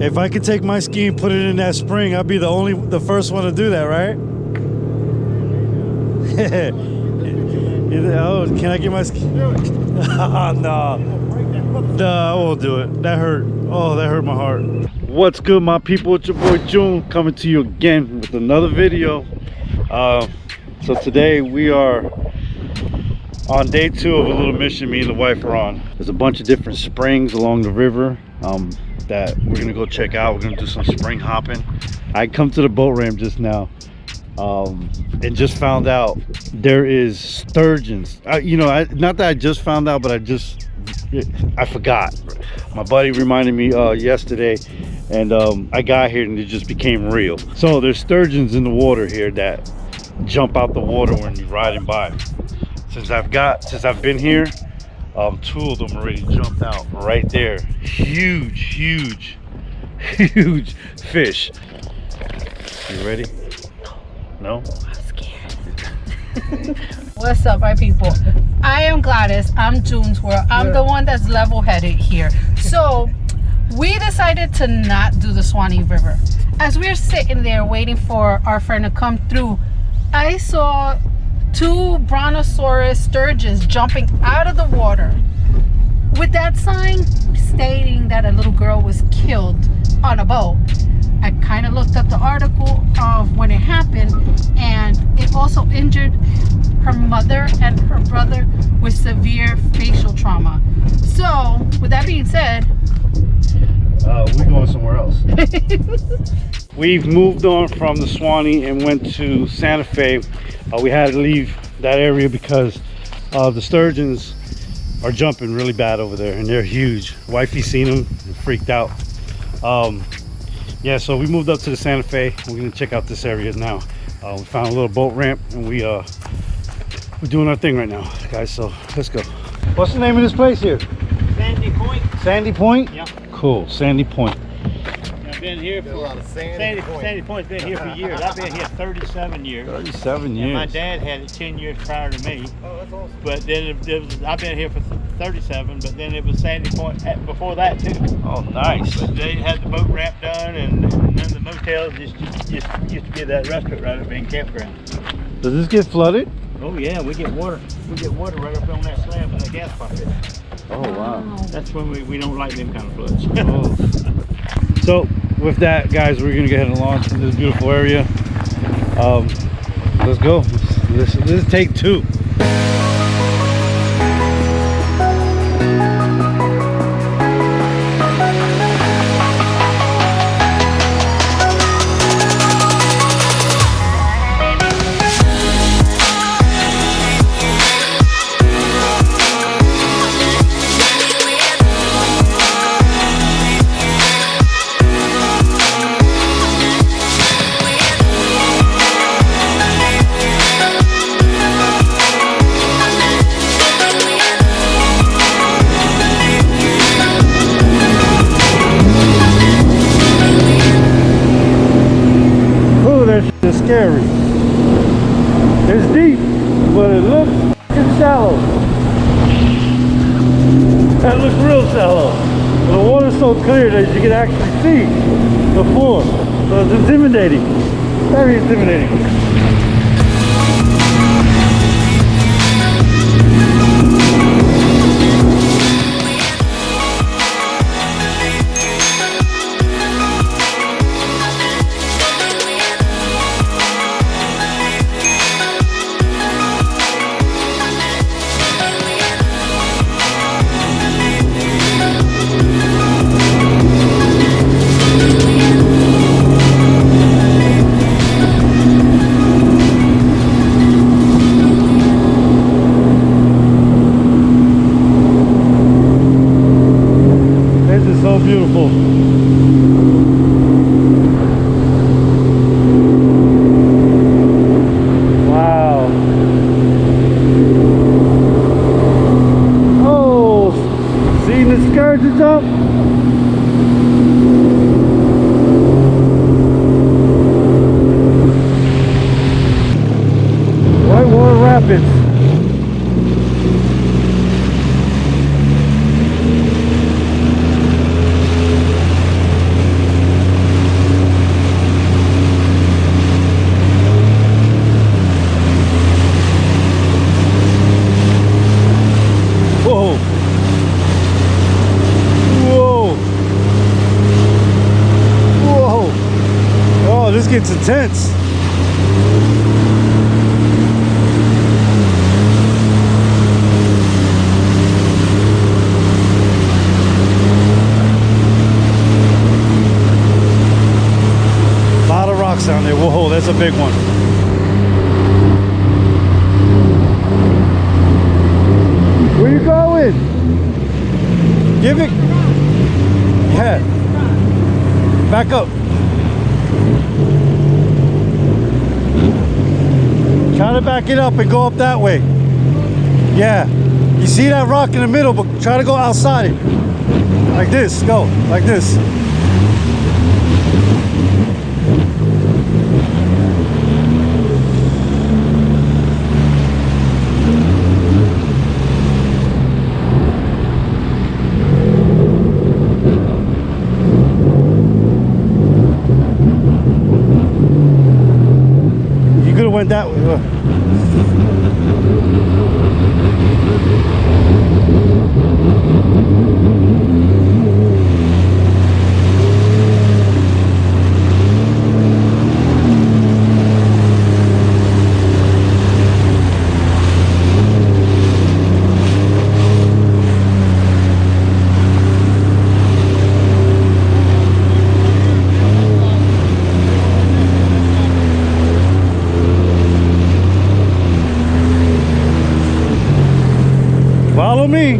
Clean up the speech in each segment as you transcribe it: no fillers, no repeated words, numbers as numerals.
If I could take my ski and put it in that spring, I'd be the first one to do that, right? Oh, can I get my ski? Oh, no. No, I won't do it. That hurt. Oh, that hurt my heart. What's good, my people? It's your boy June coming to you again with another video. So today we are on day 2 of a little mission me and the wife are on. There's a bunch of different springs along the river that we're gonna go check out. We're gonna do some spring hopping. I come to the boat ramp just now and just found out there is sturgeons. Not that I just found out, but I forgot. My buddy reminded me yesterday, and I got here and it just became real. So there's sturgeons in the water here that jump out the water when you're riding by. Since I've been here, 2 of them already jumped out right there. Huge fish. You ready? No? I'm scared. What's up, my people? I am Gladys. I'm June's World. I'm the one that's level-headed here. So we decided to not do the Swanee River. As we're sitting there waiting for our friend to come through, I saw 2 brontosaurus sturgeons jumping out of the water with that sign stating that a little girl was killed on a boat. I kind of looked up the article of when it happened, and it also injured her mother and her brother with severe facial trauma. So with that being said, we're going somewhere else. We've moved on from the Swanee and went to Santa Fe. We had to leave that area because the sturgeons are jumping really bad over there, and they're huge. Wifey seen them and freaked out. Yeah, so we moved up to the Santa Fe. We're gonna check out this area now. We found a little boat ramp, and we're doing our thing right now, guys. So let's go. What's the name of this place here? Sandy Point. Sandy Point? Yeah. Cool, Sandy Point. I've been here for Sandy Point's been here for years. I've been here 37 years. 37 years. And my dad had it 10 years prior to me. Oh, that's awesome. But then I've been here for 37, but then it was Sandy Point before that too. Oh, nice. But they had the boat ramp done, and then the motels just used to be that restaurant right up in campground. Does this get flooded? Oh yeah, we get water. We get water right up on that slab in the gas pocket. Oh, wow. That's when we don't like them kind of floods. Oh. So with that, guys, we're gonna go ahead and launch into this beautiful area. Let's go. This is take 2. It's scary. It's deep, but it looks fucking shallow. That looks real shallow. The water's so clear that you can actually see the floor. So it's intimidating. Very intimidating. Beautiful. Wow. Oh, seeing the scourges up? Whitewater Rapids. gets intense. A lot of rocks down there. Whoa, that's a big one. Where you going? Give it. Yeah. Back up. Try to back it up and go up that way. Yeah. You see that rock in the middle, but try to go outside it. Like this. Go. Like this. You could have went that way. Follow me.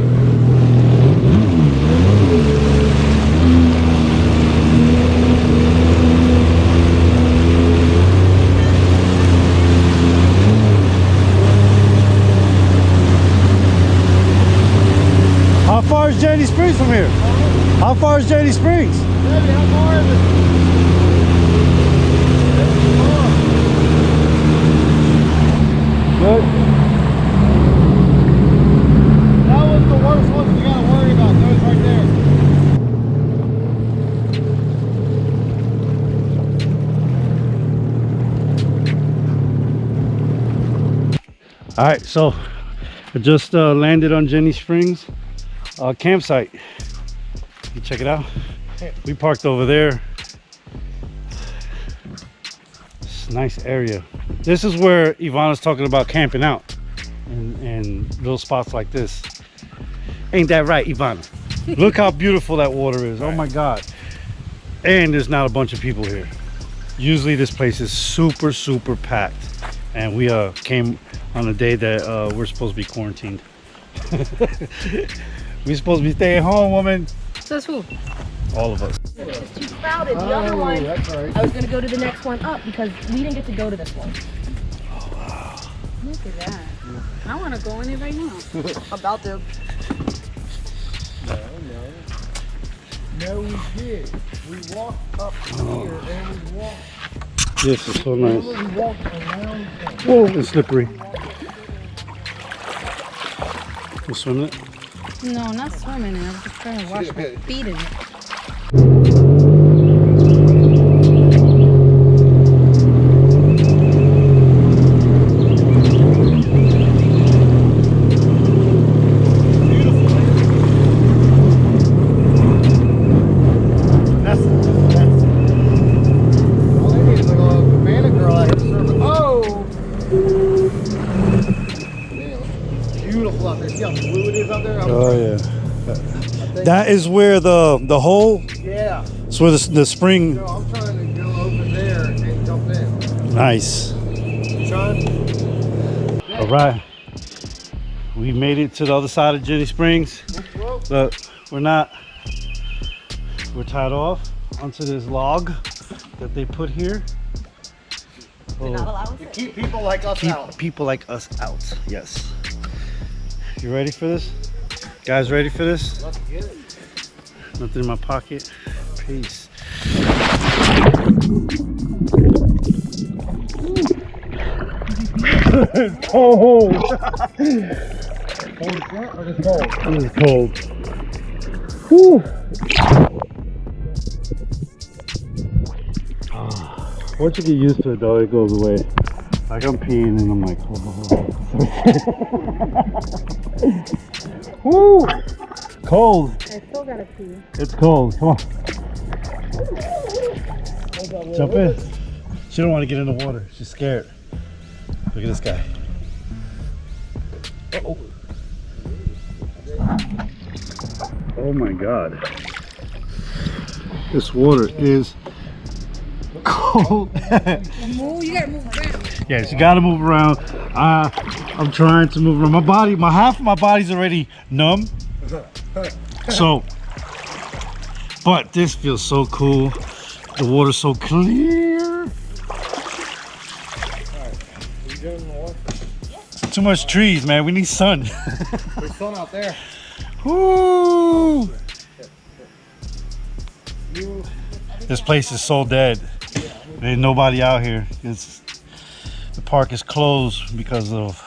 How far is Ginnie Springs from here? How far is Ginnie Springs? How far is it? Good. That was the worst one you gotta worry about. Those right there. All right, so I just landed on Ginnie Springs campsite. You check it out. We parked over there. It's a nice area. This is where Ivana's talking about camping out and little spots like this. Ain't that right, Ivana? Look how beautiful that water is. Oh my God. And there's not a bunch of people here. Usually this place is super, super packed. And we came on a day that we're supposed to be quarantined. We're supposed to be staying home, woman. Says who? All of us. It's too crowded. The other one, That's right. I was gonna go to the next one up because we didn't get to go to this one. Look at that. I want to go in it right now. About to. No, we did. We walked up here and we walked. This is so nice. We walked around. Whoa, it's slippery. You swimming it? No, not swimming in it. I'm just trying to wash my feet in it. Oh yeah. That is where the hole. Yeah. It's where the spring. So I'm trying to go over there and jump in. Nice. Sean? All right. We made it to the other side of Ginnie Springs. Look, we're tied off onto this log that they put here. To keep people like us out. Keep people like us out. Yes. You ready for this? Guys, ready for this? Let's get it. Nothing in my pocket. Peace. It's cold. This is cold. Whew. Once you get used to it though, it goes away. Like I'm peeing and I'm like, woo! Cold. I still gotta pee. It's cold. Come on. Jump in. She don't want to get in the water. She's scared. Look at this guy. Uh-oh. Oh my God. This water is cold. You gotta move around. Yes, you gotta move around. I'm trying to move around. My body, half of my body's already numb. So, but this feels so cool. The water's so clear. We doing the water? Too much trees, man. We need sun. There's sun out there. Woo! This place is so dead. There ain't nobody out here. The park is closed because of,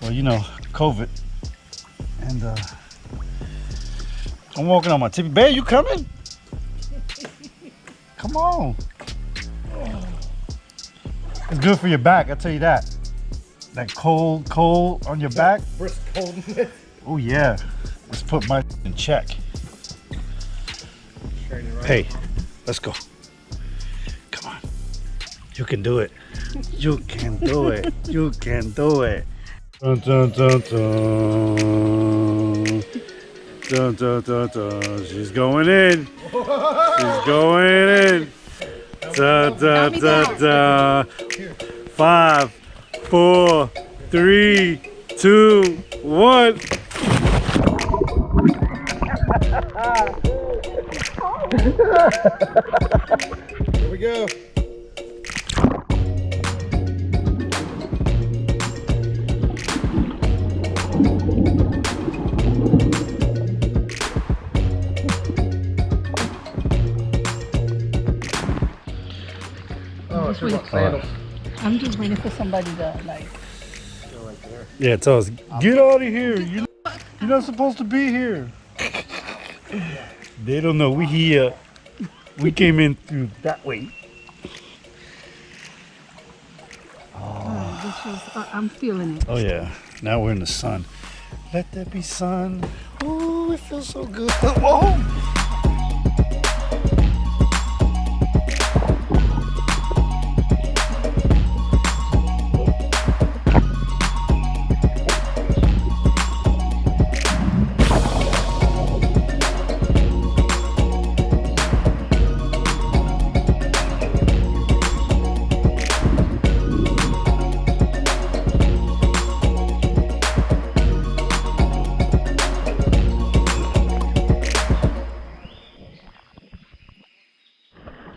well, you know, COVID. And I'm walking on my tippy. Babe, you coming? Come on. It's good for your back, I'll tell you that. That cold on your back. Brisk coldness. Oh yeah. Let's put my in check. Hey, let's go. Come on. You can do it. You can do it. You can do it. Dun, dun, dun, dun. Dun, dun, dun, dun. She's going in. She's going in. Da, da, da, da. 5, 4, 3, 2, 1. Here we go. I'm just waiting for somebody to like. Yeah, tell us, get out of here. You're not supposed to be here. They don't know we here. We came in through that way. I'm feeling it. Oh yeah, now we're in the sun. Let there be sun. Oh, it feels so good. Whoa.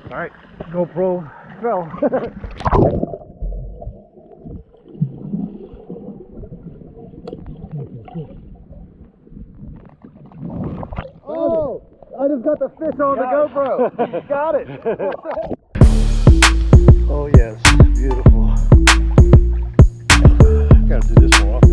All right, GoPro fell. Oh, I just got the fish on the GoPro. Got it. Oh yes, beautiful. Gotta do this more often.